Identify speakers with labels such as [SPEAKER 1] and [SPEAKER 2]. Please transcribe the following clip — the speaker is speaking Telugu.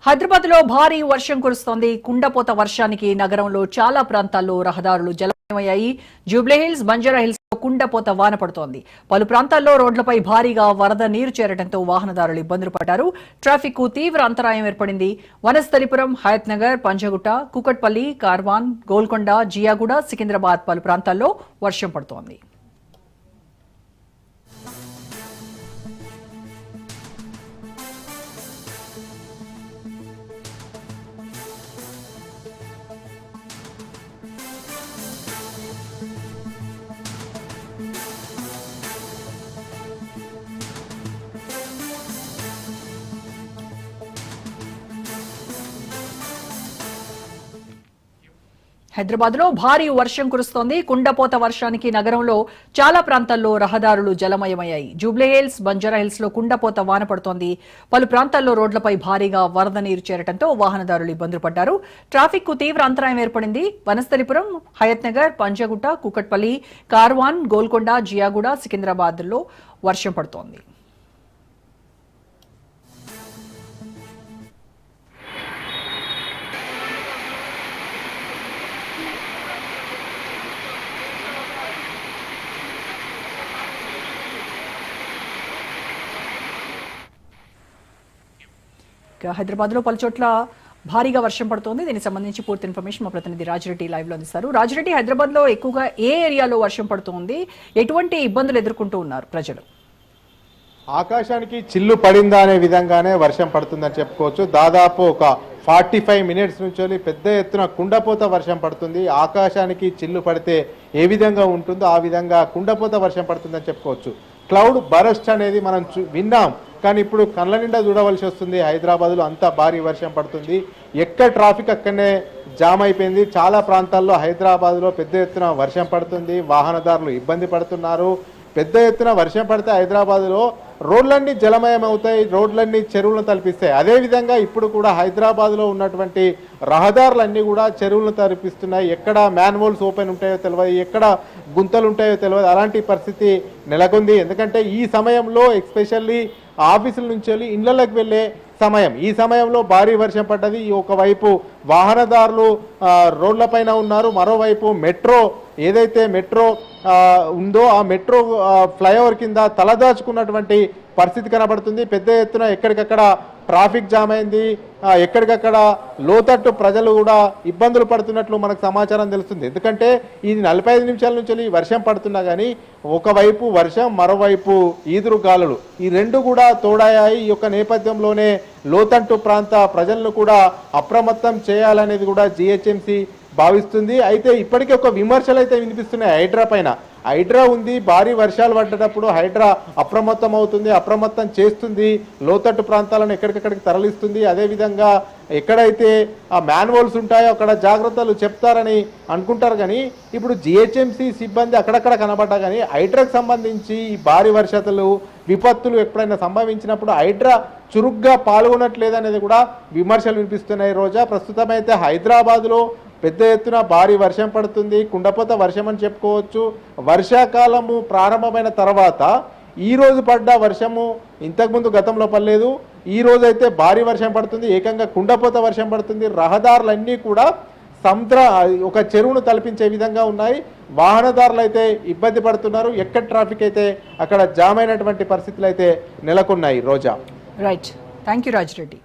[SPEAKER 1] హైదరాబాద్లో భారీ వర్షం కురుస్తోంది. కుండపోత వర్షానికి నగరంలో చాలా ప్రాంతాల్లో రహదారులు జలమయమయ్యాయి. జూబ్లీహిల్స్, బంజారాహిల్స్ లో కుండపోత వాన పడుతోంది. పలు ప్రాంతాల్లో రోడ్లపై భారీగా వరద నీరు చేరడంతో వాహనదారులు ఇబ్బందులు పడ్డారు. ట్రాఫిక్ కు తీవ్ర అంతరాయం ఏర్పడింది. వనస్థలిపురం, హయత్ నగర్, పంజగుట్ట, కూకట్పల్లి, కార్వాన్, గోల్కొండ, జియాగూడ, సికింద్రాబాద్ పలు ప్రాంతాల్లో వర్షం పడుతోంది. హైదరాబాద్లో భారీ వర్షం కురుస్తోంది. కుండపోత వర్షానికి నగరంలో చాలా ప్రాంతాల్లో రహదారులు జలమయమయ్యాయి. జూబ్లీహిల్స్, బంజారాహిల్స్ లో కుండపోత వాన పడుతోంది. పలు ప్రాంతాల్లో రోడ్లపై భారీగా వరద నీరు చేరడంతో వాహనదారులు ఇబ్బందులు పడ్డారు. ట్రాఫిక్ కు తీవ్ర అంతరాయం ఏర్పడింది. వనస్థలిపురం, హయత్ నగర్, పంజగుట్ట, కూకట్పల్లి, కార్వాన్, గోల్కొండ, జియాగూడ, సికింద్రాబాద్ లో వర్షం పడుతోంది. హైదరాబాద్ లో పలు చోట్ల భారీగా వర్షం పడుతోంది. దీనికి సంబంధించి పూర్తి ఇన్ఫర్మేషన్ మా ప్రతినిధి రాజిరెడ్డి లైవ్ లో అందిస్తారు. రాజిరెడ్డి, హైదరాబాద్ లో ఎక్కువగా ఏ ఏరియాలో వర్షం పడుతోంది, ఎటువంటి ఇబ్బందులు ఎదుర్కొంటూ ఉన్నారు ప్రజలు?
[SPEAKER 2] ఆకాశానికి చిల్లు పడిందా అనే విధంగానే వర్షం పడుతుందని చెప్పుకోవచ్చు. దాదాపు ఒక 45 మినిట్స్ నుంచి పెద్ద ఎత్తున కుండపోత వర్షం పడుతుంది. ఆకాశానికి చిల్లు పడితే ఏ విధంగా ఉంటుందో ఆ విధంగా కుండపోత వర్షం పడుతుందని చెప్పుకోవచ్చు. క్లౌడ్ బరస్ట్ అనేది మనం విన్నాం, కానీ ఇప్పుడు కళ్ళ నిండా చూడవలసి వస్తుంది. హైదరాబాద్లో అంతా భారీ వర్షం పడుతుంది. ఎక్కడ ట్రాఫిక్ అక్కడనే జామ్ అయిపోయింది. చాలా ప్రాంతాల్లో హైదరాబాద్లో పెద్ద ఎత్తున వర్షం పడుతుంది. వాహనదారులు ఇబ్బంది పడుతున్నారు. పెద్ద ఎత్తున వర్షం పడితే హైదరాబాద్లో రోడ్లన్నీ జలమయం అవుతాయి, రోడ్లన్నీ చెరువులను తలపిస్తాయి. అదేవిధంగా ఇప్పుడు కూడా హైదరాబాద్లో ఉన్నటువంటి రహదారులన్నీ కూడా చెరువులను తలపిస్తున్నాయి. ఎక్కడ మ్యాన్హోల్స్ ఓపెన్ ఉంటాయో తెలియదు, ఎక్కడ గుంతలు ఉంటాయో తెలియదు. అలాంటి పరిస్థితి నెలకొంది. ఎందుకంటే ఈ సమయంలో ఎస్పెషల్లీ ఆఫీసుల నుంచి వెళ్ళి ఇళ్లలోకి వెళ్ళే సమయం, ఈ సమయంలో భారీ వర్షం పడ్డది. ఒకవైపు వాహనదారులు రోడ్లపైన ఉన్నారు, మరోవైపు మెట్రో ఏదైతే మెట్రో ఉందో ఆ మెట్రో ఫ్లైఓవర్ కింద తలదాచుకున్నటువంటి పరిస్థితి కనబడుతుంది. పెద్ద ఎత్తున ఎక్కడికక్కడ ట్రాఫిక్ జామ్ అయింది. ఎక్కడికక్కడ లోతట్టు ప్రజలు కూడా ఇబ్బందులు పడుతున్నట్లు మనకు సమాచారం తెలుస్తుంది. ఎందుకంటే ఇది 45 నిమిషాల నుంచి వర్షం పడుతున్నా కానీ ఒకవైపు వర్షం, మరోవైపు ఈదురు గాలులు, ఈ రెండు కూడా తోడయ్యాయి. ఈ యొక్క నేపథ్యంలోనే లోతట్టు ప్రాంత ప్రజలను కూడా అప్రమత్తం చేయాలనేది కూడా జిహెచ్ఎంసీ భావిస్తుంది. అయితే ఇప్పటికే ఒక విమర్శలు అయితే వినిపిస్తున్నాయి హైడ్రా పైన. హైడ్రా ఉంది, భారీ వర్షాలు పడ్డప్పుడు హైడ్రా అప్రమత్తం అవుతుంది, అప్రమత్తం చేస్తుంది, లోతట్టు ప్రాంతాలను ఎక్కడికక్కడికి తరలిస్తుంది. అదేవిధంగా ఎక్కడైతే ఆ మ్యాన్హోల్స్ ఉంటాయో అక్కడ జాగ్రత్తలు చెప్తారని అనుకుంటారు. కానీ ఇప్పుడు జిహెచ్ఎంసీ సిబ్బంది అక్కడక్కడ కనబడ్డా కానీ హైడ్రాకు సంబంధించి ఈ భారీ వర్షాలు, విపత్తులు ఎప్పుడైనా సంభవించినప్పుడు హైడ్రా చురుగ్గా పాల్గొనట్లేదనేది కూడా విమర్శలు వినిపిస్తున్నాయి. రోజా, ప్రస్తుతం అయితే హైదరాబాద్లో పెద్ద ఎత్తున భారీ వర్షం పడుతుంది. కుండపోత వర్షం అని చెప్పుకోవచ్చు. వర్షాకాలము ప్రారంభమైన తర్వాత ఈరోజు పడ్డ వర్షము ఇంతకుముందు గతంలో పడలేదు. ఈ రోజు అయితే భారీ వర్షం పడుతుంది, ఏకంగా కుండపోత వర్షం పడుతుంది. రహదారులన్నీ కూడా ఒక చెరువును తలపించే విధంగా ఉన్నాయి. వాహనదారులు అయితే ఇబ్బంది పడుతున్నారు. ఎక్కడ ట్రాఫిక్ అయితే అక్కడ జామ్ అయినటువంటి పరిస్థితులు అయితే నెలకొన్నాయి. రోజా,
[SPEAKER 1] రైట్, థ్యాంక్ యూ రాజిరెడ్డి.